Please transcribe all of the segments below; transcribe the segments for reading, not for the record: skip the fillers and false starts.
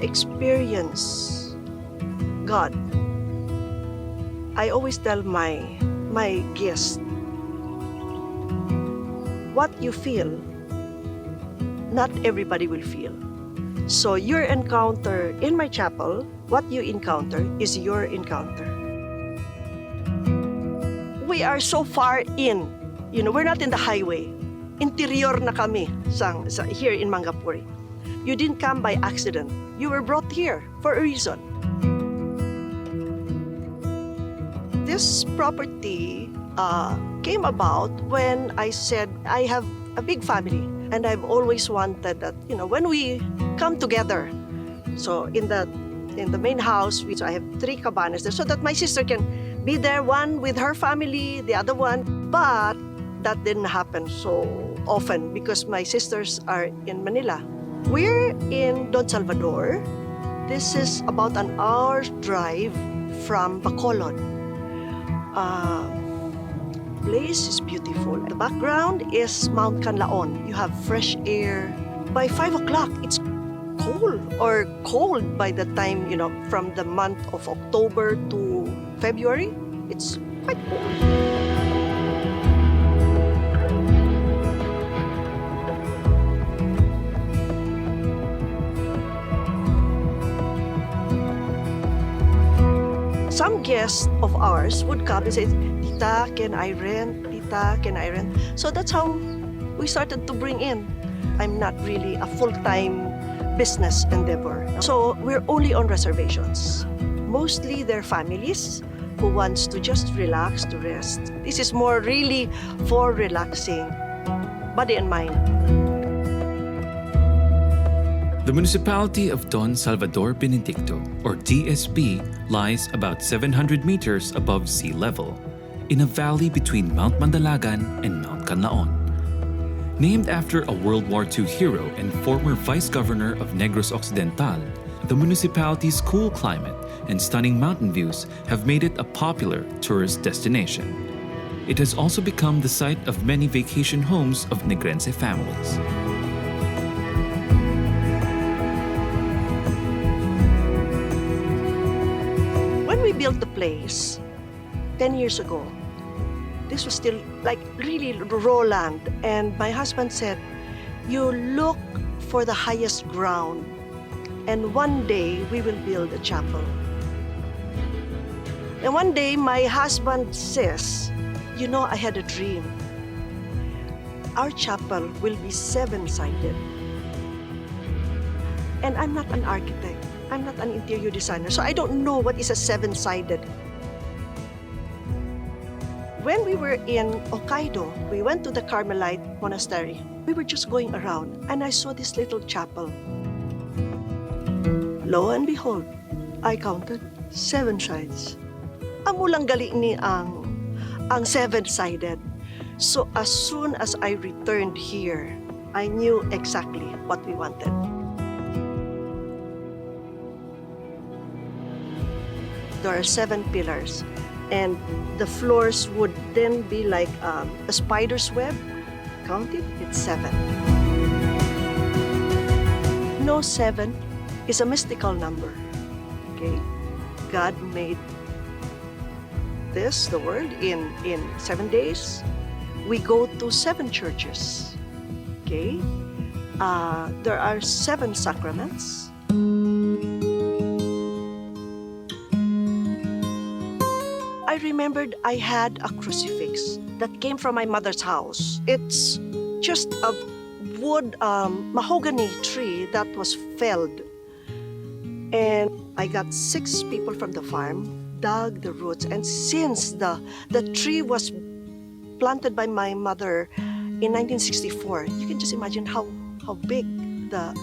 experience God, I always tell my guests, what you feel, not everybody will feel. So your encounter in my chapel, what you encounter is your encounter. We are so far in, we're not in the highway. Interior na kami here in Mangapuri. You didn't come by accident. You were brought here for a reason. This property came about when I said I have a big family and I've always wanted that, when we come together. So in the main house, I have 3 cabanas there so that my sister can be there, one with her family, the other one. But that didn't happen so often because my sisters are in Manila. We're in Don Salvador. This is about an hour's drive from Bacolod. Place is beautiful. The background is Mount Canlaon. You have fresh air. By 5 o'clock, it's cold by the time, from the month of October to February. It's quite cold. Some guests of ours would come and say, Tita, can I rent? Tita, can I rent? So that's how we started to bring in. I'm not really a full-time business endeavor. So we're only on reservations. Mostly they're families who wants to just relax, to rest. This is more really for relaxing body and mind. The municipality of Don Salvador Benedicto, or DSB, lies about 700 meters above sea level, in a valley between Mount Mandalagan and Mount Canlaon. Named after a World War II hero and former Vice Governor of Negros Occidental, the municipality's cool climate and stunning mountain views have made it a popular tourist destination. It has also become the site of many vacation homes of Negrense families. When we built the place 10 years ago, this was still like really raw land. And my husband said, you look for the highest ground and one day we will build a chapel. And one day my husband says, I had a dream. Our chapel will be 7-sided. And I'm not an architect. I'm not an interior designer, so I don't know what is a 7-sided. When we were in Hokkaido, we went to the Carmelite monastery. We were just going around and I saw this little chapel. Lo and behold, I counted 7 sides. Amulang gali ni ang 7-sided. So as soon as I returned here, I knew exactly what we wanted. There are 7 pillars. And the floors would then be like a spider's web. Count it, it's 7. 7 is a mystical number. Okay? God made the world, in 7 days. We go to 7 churches. Okay? There are 7 sacraments. I remembered I had a crucifix that came from my mother's house. It's just a wood mahogany tree that was felled. And I got 6 people from the farm, dug the roots. And since the tree was planted by my mother in 1964, you can just imagine how big the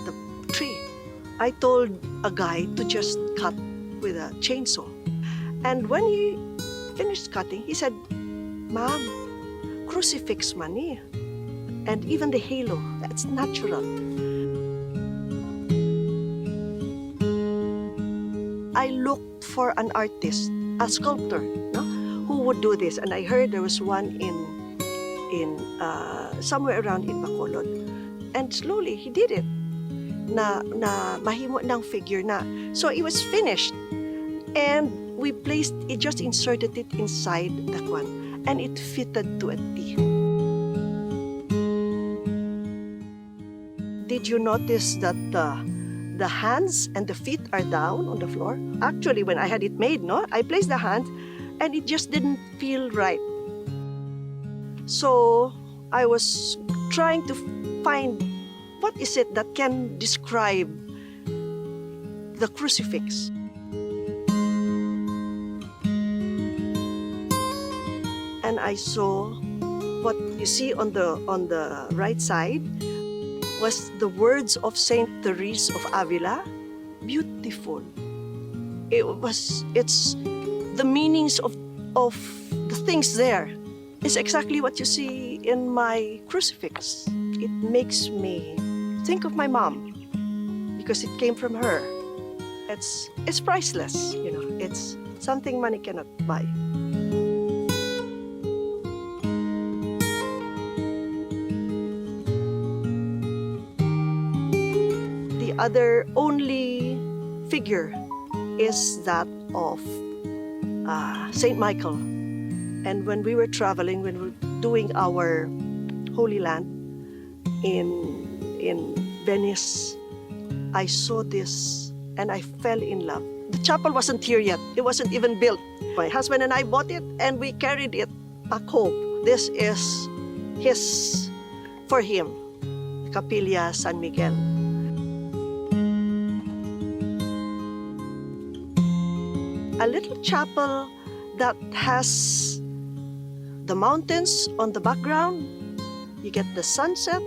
tree. I told a guy to just cut with a chainsaw. And when he finished cutting, he said, Ma'am, crucifix money. And even the halo, that's natural. I looked for an artist, a sculptor, who would do this. And I heard there was one in somewhere around in Bacolod. And slowly, he did it. na mahimo ng figure na. So it was finished. And we placed it, just inserted it inside the kwan. And it fitted to a T. Did you notice that the hands and the feet are down on the floor? Actually, when I had it made, no, I placed the hands and it just didn't feel right. So I was trying to find what is it that can describe the crucifix. And I saw what you see on the right side was the words of Saint Teresa of Avila. Beautiful. It's the meanings of the things there. It's exactly what you see in my crucifix. It makes me think of my mom because it came from her. It's priceless, you know. It's something money cannot buy. The other only figure is that of Saint Michael. And when we were traveling, when we were doing our Holy Land in Venice, I saw this and I fell in love. The chapel wasn't here yet. It wasn't even built. My husband and I bought it and we carried it back home. This is for him, Kapilya San Miguel. A little chapel that has the mountains on the background. You get the sunset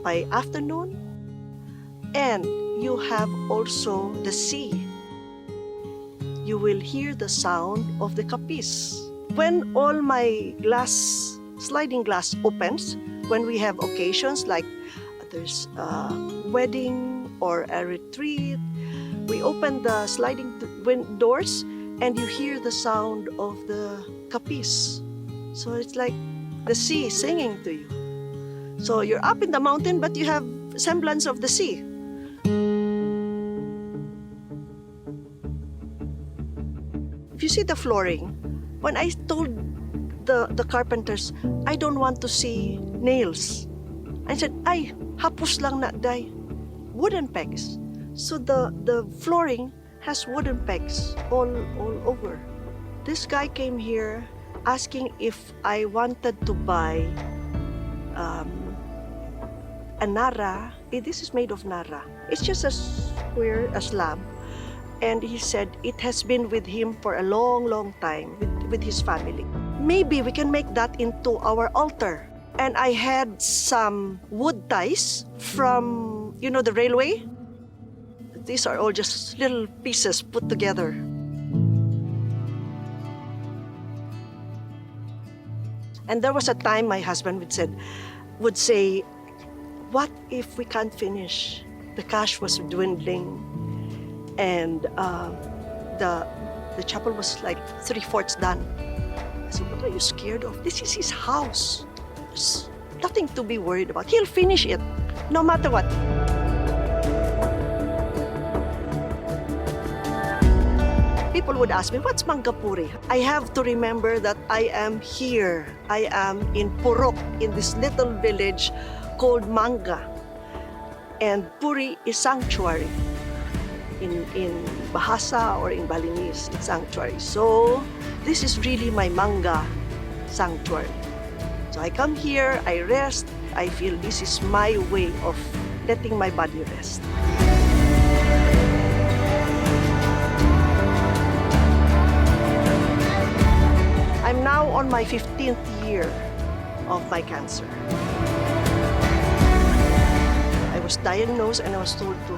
by afternoon. And you have also the sea. You will hear the sound of the kapis. When all my sliding glass opens, when we have occasions like there's a wedding or a retreat, we open the sliding doors and you hear the sound of the kapis. So it's like the sea singing to you. So you're up in the mountain, but you have semblance of the sea. If you see the flooring, when I told the carpenters, I don't want to see nails. I said, ay, hapus lang na, day. Wooden pegs. So the flooring has wooden pegs all over. This guy came here asking if I wanted to buy a nara. This is made of nara. It's just a square, a slab. And he said it has been with him for a long time, with his family. Maybe we can make that into our altar. And I had some wood ties from, the railway. These are all just little pieces put together. And there was a time my husband would say, what if we can't finish? The cash was dwindling. And the chapel was like 3/4 done. I said, what are you scared of? This is his house. There's nothing to be worried about. He'll finish it, no matter what. People would ask me, what's Manggapuri? I have to remember that I am here. I am in Purok, in this little village called Manga. And Puri is sanctuary. In Bahasa or in Balinese, it's sanctuary. So this is really my Manga sanctuary. So I come here, I rest. I feel this is my way of letting my body rest. I'm now on my 15th year of my cancer. I was diagnosed and I was told to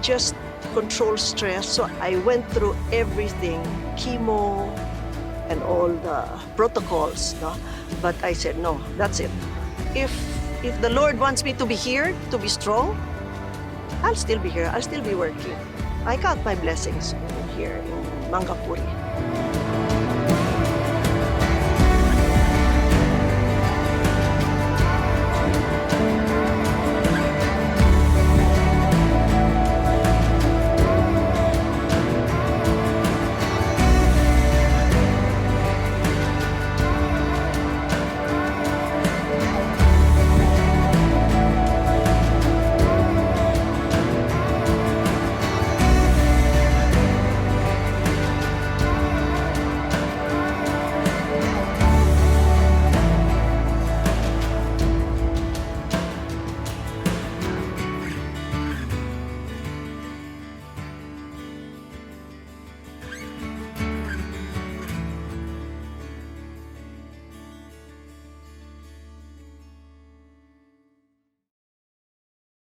just control stress. So I went through everything, chemo and all the protocols. No? But I said, no, that's it. If the Lord wants me to be here, to be strong, I'll still be here. I'll still be working. I count my blessings here in Mangapuri.